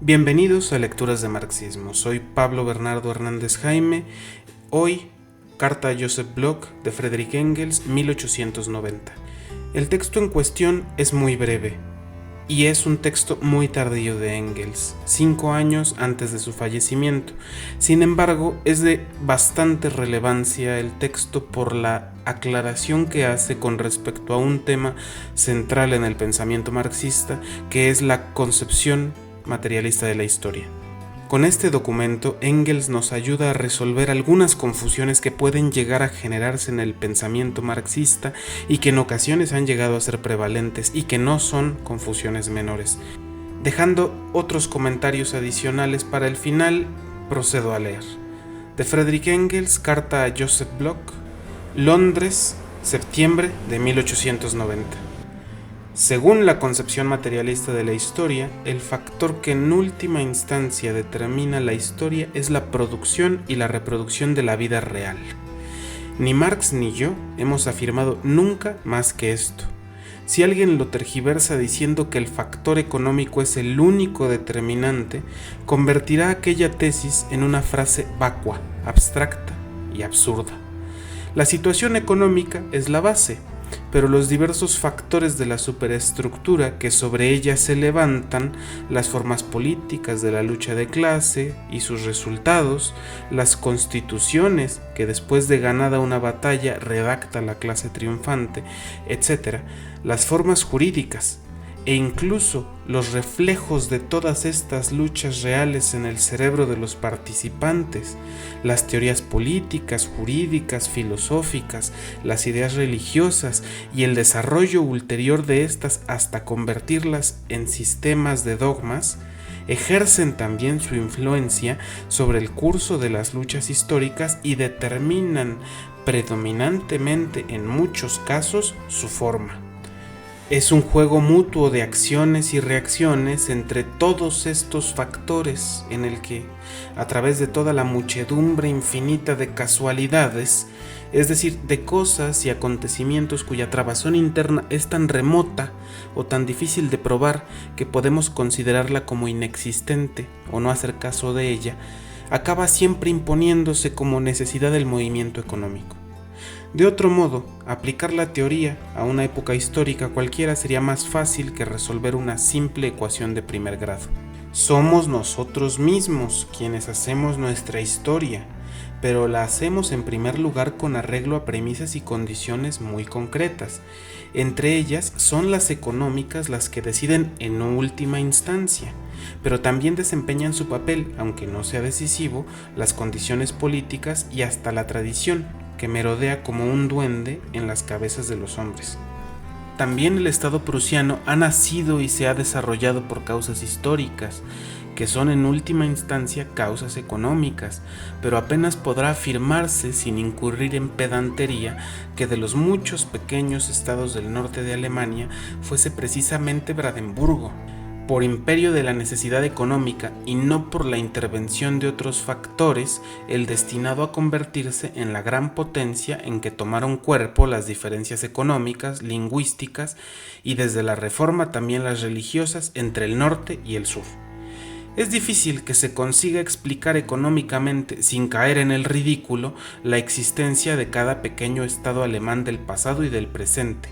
Bienvenidos a Lecturas de Marxismo. Soy Pablo Bernardo Hernández Jaime. Hoy, Carta a Joseph Bloch de Friedrich Engels, 1890. El texto en cuestión es muy breve y es un texto muy tardío de Engels, 5 años antes de su fallecimiento. Sin embargo, es de bastante relevancia el texto por la aclaración que hace con respecto a un tema central en el pensamiento marxista, que es la concepción materialista de la historia. Con este documento, Engels nos ayuda a resolver algunas confusiones que pueden llegar a generarse en el pensamiento marxista y que en ocasiones han llegado a ser prevalentes y que no son confusiones menores. Dejando otros comentarios adicionales para el final, procedo a leer. De Friedrich Engels, Carta a Joseph Bloch, Londres, septiembre de 1890. Según la concepción materialista de la historia, el factor que en última instancia determina la historia es la producción y la reproducción de la vida real. Ni Marx ni yo hemos afirmado nunca más que esto. Si alguien lo tergiversa diciendo que el factor económico es el único determinante, convertirá aquella tesis en una frase vacua, abstracta y absurda. La situación económica es la base, pero los diversos factores de la superestructura que sobre ella se levantan, las formas políticas de la lucha de clase y sus resultados, las constituciones que después de ganada una batalla redacta la clase triunfante, etc., las formas jurídicas, e incluso los reflejos de todas estas luchas reales en el cerebro de los participantes, las teorías políticas, jurídicas, filosóficas, las ideas religiosas y el desarrollo ulterior de estas hasta convertirlas en sistemas de dogmas, ejercen también su influencia sobre el curso de las luchas históricas y determinan predominantemente en muchos casos su forma. Es un juego mutuo de acciones y reacciones entre todos estos factores en el que, a través de toda la muchedumbre infinita de casualidades, es decir, de cosas y acontecimientos cuya trabazón interna es tan remota o tan difícil de probar que podemos considerarla como inexistente o no hacer caso de ella, acaba siempre imponiéndose como necesidad del movimiento económico. De otro modo, aplicar la teoría a una época histórica cualquiera sería más fácil que resolver una simple ecuación de primer grado. Somos nosotros mismos quienes hacemos nuestra historia, pero la hacemos en primer lugar con arreglo a premisas y condiciones muy concretas. Entre ellas son las económicas las que deciden en última instancia, pero también desempeñan su papel, aunque no sea decisivo, las condiciones políticas y hasta la tradición, que merodea como un duende en las cabezas de los hombres. También el Estado prusiano ha nacido y se ha desarrollado por causas históricas, que son en última instancia causas económicas, pero apenas podrá afirmarse sin incurrir en pedantería que de los muchos pequeños estados del norte de Alemania fuese precisamente Brandeburgo, por imperio de la necesidad económica y no por la intervención de otros factores, el destinado a convertirse en la gran potencia en que tomaron cuerpo las diferencias económicas, lingüísticas y desde la reforma también las religiosas entre el norte y el sur. Es difícil que se consiga explicar económicamente, sin caer en el ridículo, la existencia de cada pequeño estado alemán del pasado y del presente,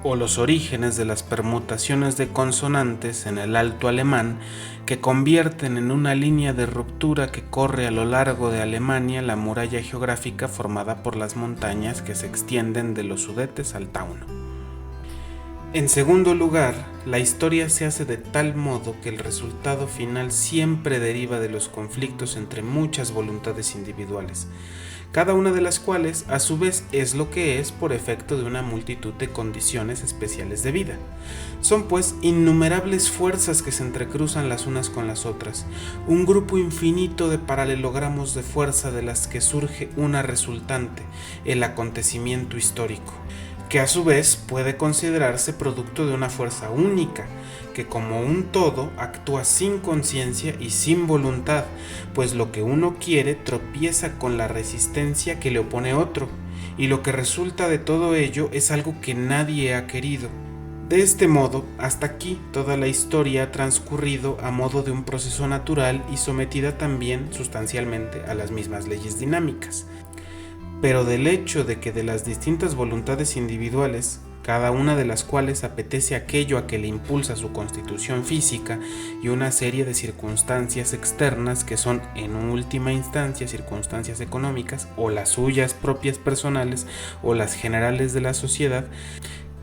o los orígenes de las permutaciones de consonantes en el alto alemán que convierten en una línea de ruptura que corre a lo largo de Alemania la muralla geográfica formada por las montañas que se extienden de los Sudetes al Tauno. En segundo lugar, la historia se hace de tal modo que el resultado final siempre deriva de los conflictos entre muchas voluntades individuales, cada una de las cuales a su vez es lo que es por efecto de una multitud de condiciones especiales de vida. Son pues innumerables fuerzas que se entrecruzan las unas con las otras, un grupo infinito de paralelogramos de fuerza de las que surge una resultante, el acontecimiento histórico, que a su vez puede considerarse producto de una fuerza única, que como un todo actúa sin conciencia y sin voluntad, pues lo que uno quiere tropieza con la resistencia que le opone otro, y lo que resulta de todo ello es algo que nadie ha querido, De este modo, hasta aquí toda la historia ha transcurrido a modo de un proceso natural y sometida también sustancialmente a las mismas leyes dinámicas. Pero del hecho de que de las distintas voluntades individuales, cada una de las cuales apetece aquello a que le impulsa su constitución física y una serie de circunstancias externas que son en última instancia circunstancias económicas o las suyas propias personales o las generales de la sociedad,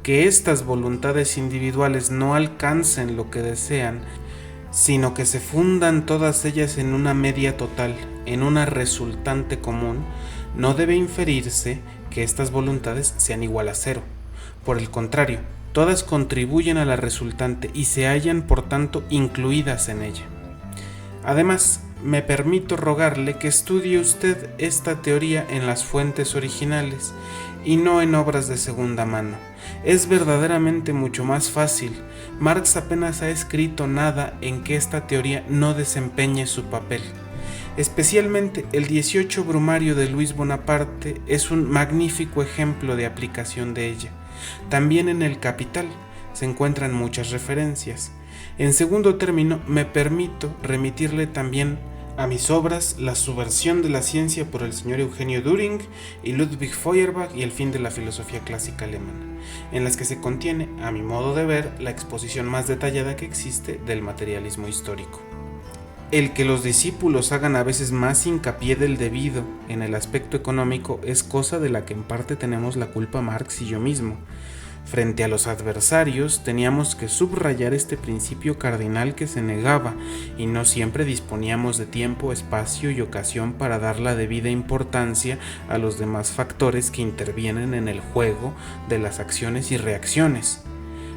que estas voluntades individuales no alcancen lo que desean, sino que se fundan todas ellas en una media total, en una resultante común, no debe inferirse que estas voluntades sean igual a cero. Por el contrario, todas contribuyen a la resultante y se hallan por tanto incluidas en ella. Además, me permito rogarle que estudie usted esta teoría en las fuentes originales y no en obras de segunda mano. Es verdaderamente mucho más fácil. Marx apenas ha escrito nada en que esta teoría no desempeñe su papel. Especialmente el 18 Brumario de Luis Bonaparte es un magnífico ejemplo de aplicación de ella. También en el Capital se encuentran muchas referencias. En segundo término, me permito remitirle también a mis obras La subversión de la ciencia por el señor Eugenio Düring y Ludwig Feuerbach y el fin de la filosofía clásica alemana, en las que se contiene, a mi modo de ver, la exposición más detallada que existe del materialismo histórico. El que los discípulos hagan a veces más hincapié del debido en el aspecto económico es cosa de la que en parte tenemos la culpa Marx y yo mismo. Frente a los adversarios teníamos que subrayar este principio cardinal que se negaba y no siempre disponíamos de tiempo, espacio y ocasión para dar la debida importancia a los demás factores que intervienen en el juego de las acciones y reacciones.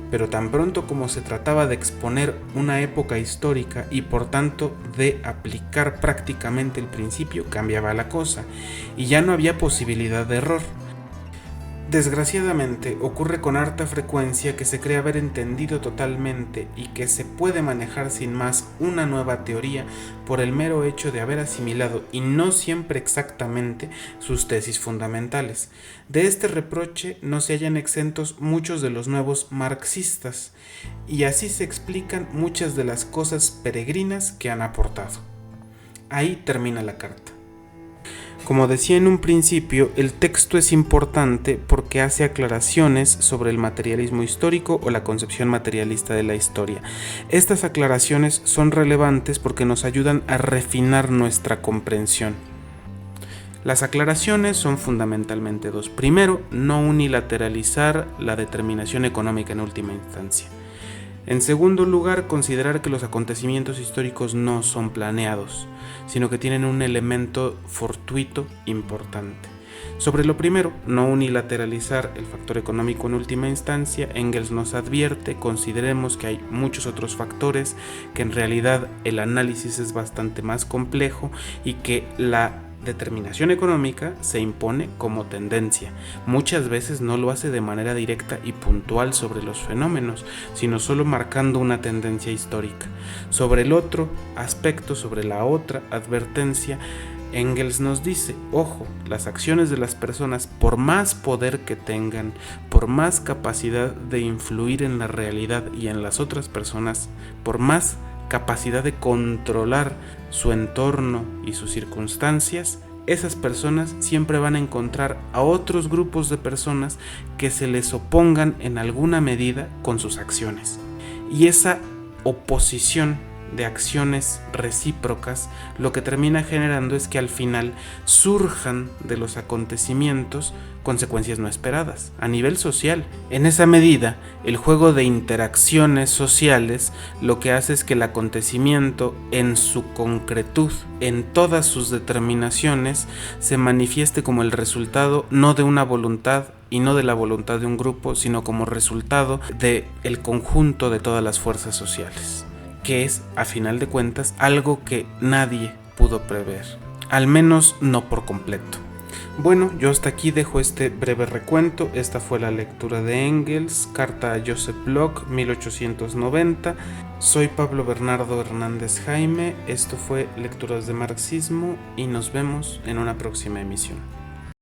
Pero tan pronto como se trataba de exponer una época histórica y por tanto de aplicar prácticamente el principio, cambiaba la cosa y ya no había posibilidad de error. Desgraciadamente ocurre con harta frecuencia que se cree haber entendido totalmente y que se puede manejar sin más una nueva teoría por el mero hecho de haber asimilado, y no siempre exactamente, sus tesis fundamentales. De este reproche no se hallan exentos muchos de los nuevos marxistas, y así se explican muchas de las cosas peregrinas que han aportado. Ahí termina la carta. Como decía en un principio, el texto es importante porque hace aclaraciones sobre el materialismo histórico o la concepción materialista de la historia. Estas aclaraciones son relevantes porque nos ayudan a refinar nuestra comprensión. Las aclaraciones son fundamentalmente dos. Primero, no unilateralizar la determinación económica en última instancia. En segundo lugar, considerar que los acontecimientos históricos no son planeados, sino que tienen un elemento fortuito importante. Sobre lo primero, no unilateralizar el factor económico en última instancia, Engels nos advierte: consideremos que hay muchos otros factores, que en realidad el análisis es bastante más complejo y que la determinación económica se impone como tendencia. Muchas veces no lo hace de manera directa y puntual sobre los fenómenos, sino solo marcando una tendencia histórica. Sobre el otro aspecto, sobre la otra advertencia, Engels nos dice: ojo, las acciones de las personas, por más poder que tengan, por más capacidad de influir en la realidad y en las otras personas, por más capacidad de controlar su entorno y sus circunstancias, esas personas siempre van a encontrar a otros grupos de personas que se les opongan en alguna medida con sus acciones. Y esa oposición de acciones recíprocas lo que termina generando es que al final surjan de los acontecimientos consecuencias no esperadas a nivel social. En esa medida, el juego de interacciones sociales lo que hace es que el acontecimiento en su concretud, en todas sus determinaciones, se manifieste como el resultado no de una voluntad y no de la voluntad de un grupo, sino como resultado del conjunto de todas las fuerzas sociales, que es, a final de cuentas, algo que nadie pudo prever, al menos no por completo. Bueno, yo hasta aquí dejo este breve recuento. Esta fue la lectura de Engels, carta a Joseph Bloch, 1890. Soy Pablo Bernardo Hernández Jaime, esto fue Lecturas de Marxismo y nos vemos en una próxima emisión.